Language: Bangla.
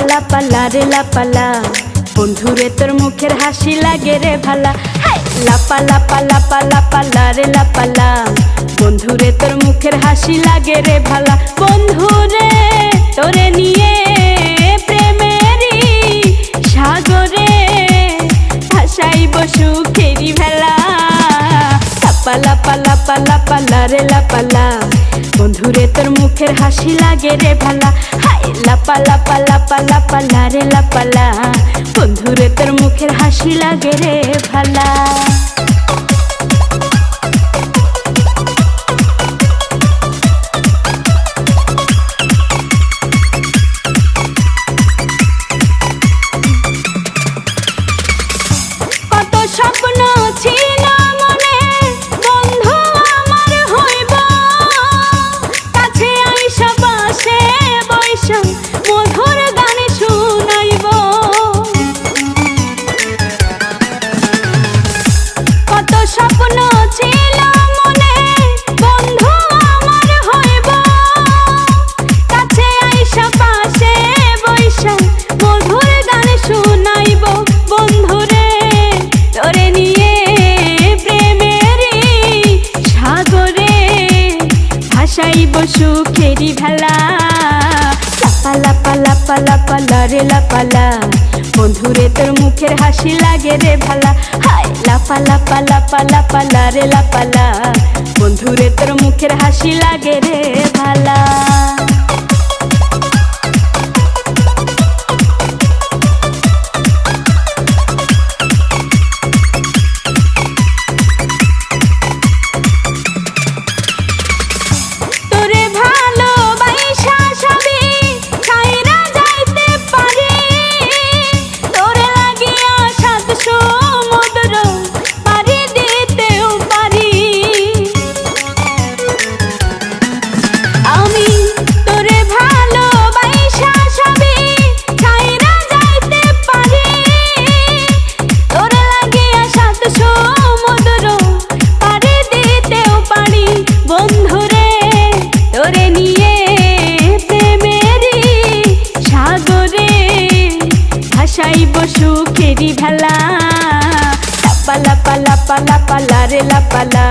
লাপালা রে লাপালা, বন্ধুরে তোর মুখের হাসি লাগে রে ভালা। লাপালা রে লাপালা, বন্ধুরে তোর মুখের হাসি লাগে রে ভালা। বন্ধুরে তোরে নিয়ে প্রেমেরই সাগরে ভাসাইব সুখেরি ভেলা। লাপালা রে লাপালা, বন্ধুরে তোর মুখের হাসি লাগে রে ভালা। লাপালা রে লাপালা, বন্ধুরে তোর মুখের হাসি লাগে রে ভালা। কত স্বপ্ন ছিল মনে, বন্ধু আমার হইব, কাছে আইসা পাশে বইসা মধুর গান শুনাইব। কত স্বপ্ন ছিল মনে, বন্ধু আমার হইব, কাছে আইসা পাশে বইসা মধুর গান শুনাইব। বন্ধুরে তোরে নিয়ে প্রেমেরই সাগরে ভাসাইব সুখেরি ভেলা। লাপালা রে লাপালা, বন্ধুরে তোর মুখের হাসি লাগে রে ভালা। লাপালা রে লাপালা, বন্ধুরে তোর মুখের হাসি লাগে রে ভালা। বন্ধুরে তোরে নিয়ে প্রেমেরই সাগরে ভাসাইব সুখেরি ভেলা। লাপালা রে লাপালা।